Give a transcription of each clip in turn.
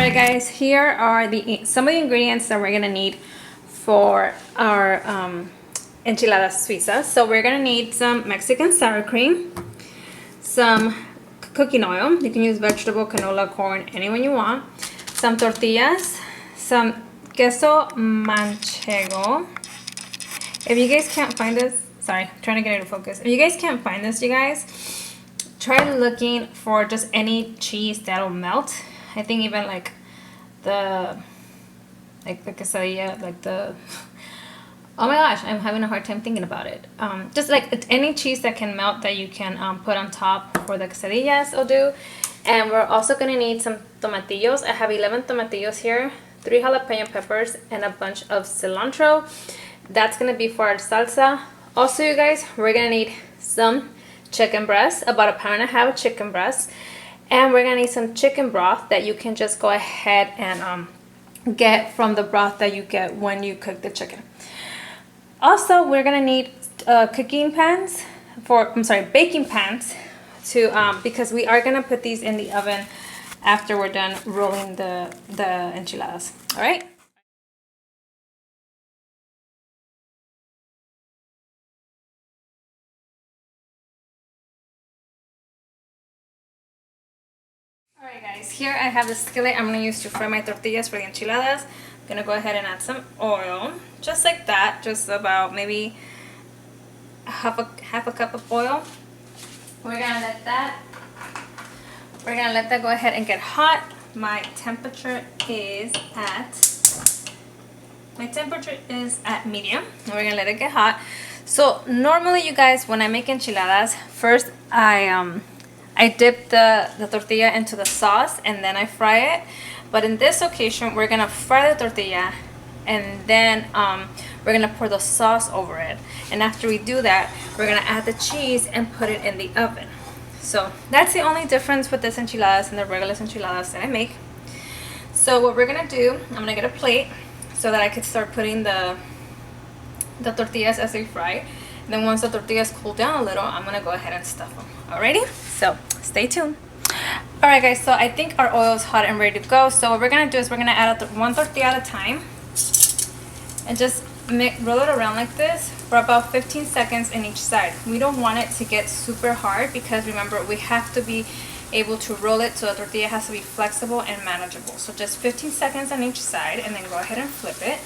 Alright guys, here are some of the ingredients that we're gonna need for our enchiladas suizas. So we're gonna need some Mexican sour cream, some cooking oil. You can use vegetable, canola, corn, anyone you want. Some tortillas, some queso manchego. If you guys can't find this, sorry, I'm trying to get it to focus. If you guys can't find this, you guys, try looking for just any cheese that'll melt. I think even like the quesadilla, like the, oh my gosh, I'm having a hard time thinking about it. Just like any cheese that can melt that you can put on top for the quesadillas will do. And we're also gonna need some tomatillos. I have 11 tomatillos here, 3 jalapeno peppers, and a bunch of cilantro. That's gonna be for our salsa. Also, you guys, we're gonna need some chicken breast, about 1.5 pounds chicken breast. And we're gonna need some chicken broth that you can just go ahead and get from the broth that you get when you cook the chicken. Also, we're gonna need baking pans to because we are gonna put these in the oven after we're done rolling the enchiladas. All right. Alright guys, here I have the skillet I'm going to use to fry my tortillas for the enchiladas. I'm going to go ahead and add some oil, just like that, just about maybe half a cup of oil. We're going to let that go ahead and get hot. My temperature is at medium. And we're going to let it get hot. So normally you guys, when I make enchiladas, first I dip the tortilla into the sauce and then I fry it. But in this occasion, we're gonna fry the tortilla and then we're gonna pour the sauce over it. And after we do that, we're gonna add the cheese and put it in the oven. So that's the only difference with this enchiladas and the regular enchiladas that I make. So what we're gonna do, I'm gonna get a plate so that I could start putting the tortillas as they fry. And then once the tortillas cool down a little, I'm gonna go ahead and stuff them. Alrighty? So stay tuned. Alright guys, so I think our oil is hot and ready to go. So what we're gonna do is we're gonna add one tortilla at a time and just roll it around like this for about 15 seconds in each side. We don't want it to get super hard because remember, we have to be able to roll it, so the tortilla has to be flexible and manageable. So just 15 seconds on each side and then go ahead and flip it.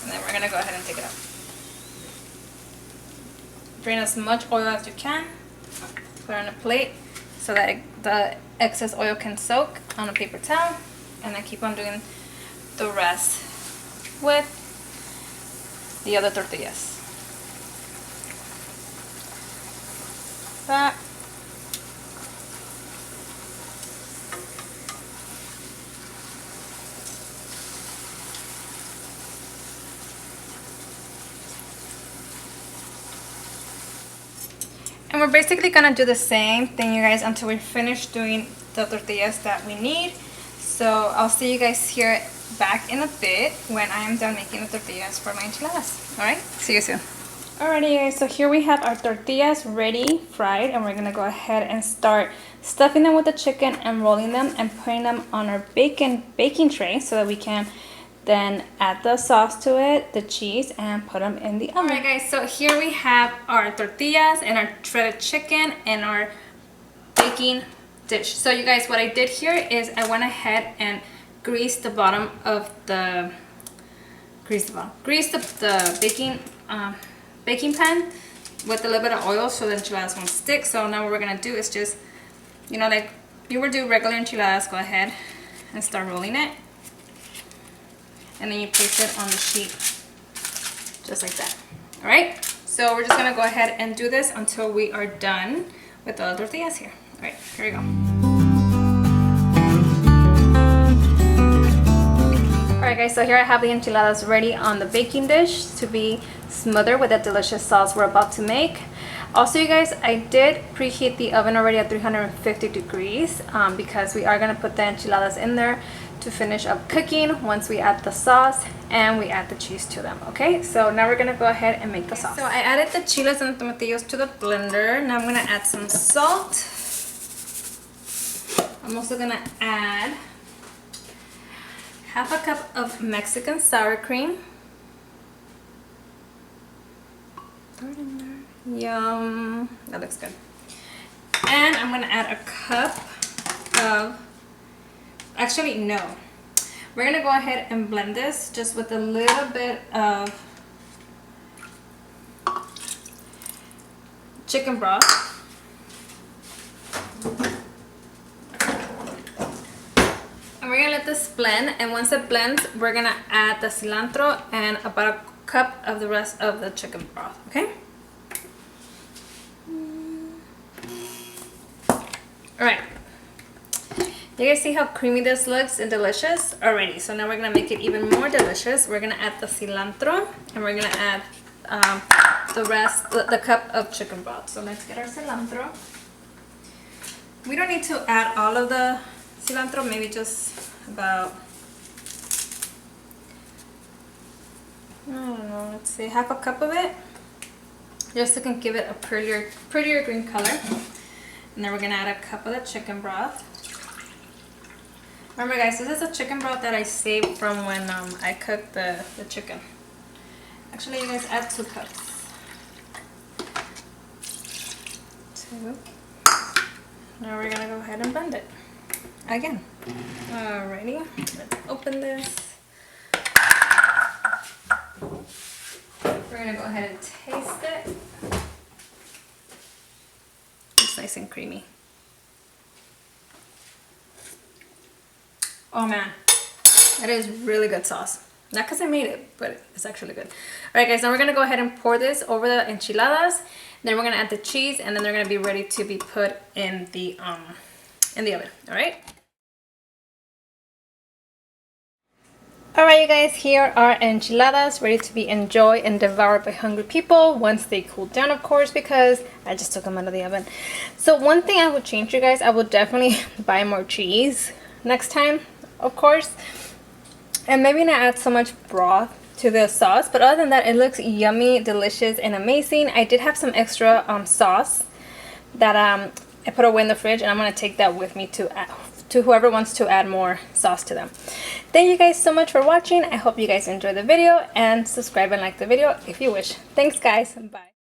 And then we're gonna go ahead and take it out. Drain as much oil as you can. Put it on a plate so that the excess oil can soak on a paper towel. And then keep on doing the rest with the other tortillas. That. And we're basically gonna do the same thing, you guys, until we finish doing the tortillas that we need. So I'll see you guys here back in a bit when I am done making the tortillas for my enchiladas. Alright, see you soon. Alrighty guys, so here we have our tortillas ready, fried, and we're gonna go ahead and start stuffing them with the chicken and rolling them and putting them on our baking tray so that we can then add the sauce to it, the cheese, and put them in the oven. Alright guys, so here we have our tortillas and our shredded chicken and our baking dish. So you guys, what I did here is I went ahead and greased the bottom of the baking pan with a little bit of oil so the enchiladas won't stick. So now what we're gonna do is just, you know, like you would do regular enchiladas, go ahead and start rolling it. And then you place it on the sheet just like that. All right, so we're just gonna go ahead and do this until we are done with the tortillas here. All right, here we go. All right guys, so here I have the enchiladas ready on the baking dish to be smothered with that delicious sauce we're about to make. Also, you guys, I did preheat the oven already at 350 degrees because we are gonna put the enchiladas in there to finish up cooking once we add the sauce and we add the cheese to them. Okay, so now we're gonna go ahead and make the sauce. So I added the chiles and tomatillos to the blender. Now I'm gonna add some salt. I'm also gonna add half a cup of Mexican sour cream. Throw it in there. Yum, that looks good. And I'm gonna add a cup of, actually no, we're gonna go ahead and blend this just with a little bit of chicken broth. And we're gonna let this blend, and once it blends, we're gonna add the cilantro and about a cup of the rest of the chicken broth, okay? Alright, you guys see how creamy this looks and delicious already. So now we're gonna make it even more delicious. We're gonna add the cilantro and we're gonna add the rest, the cup of chicken broth. So let's get our cilantro. We don't need to add all of the cilantro, maybe just about, I don't know, let's say half a cup of it, just so it can give it a prettier green color. And then we're gonna add a cup of the chicken broth. Remember guys, this is a chicken broth that I saved from when I cooked the chicken. Actually, you guys add 2 cups. 2. Now we're gonna go ahead and blend it again. Alrighty, let's open this. We're gonna go ahead and taste it. It's nice and creamy. Oh man, that is really good sauce. Not because I made it, but it's actually good. Alright guys, now we're gonna go ahead and pour this over the enchiladas. Then we're gonna add the cheese, and then they're gonna be ready to be put in the oven. Alright. Alright you guys, here are enchiladas ready to be enjoyed and devoured by hungry people once they cool down, of course, because I just took them out of the oven. So one thing I would change, you guys, I would definitely buy more cheese next time, of course, and maybe not add so much broth to the sauce, but other than that, it looks yummy, delicious, and amazing. I did have some extra sauce that I put away in the fridge, and I'm gonna take that with me to whoever wants to add more sauce to them. Thank you guys so much for watching. I hope you guys enjoyed the video, and subscribe and like the video if you wish. Thanks guys, bye.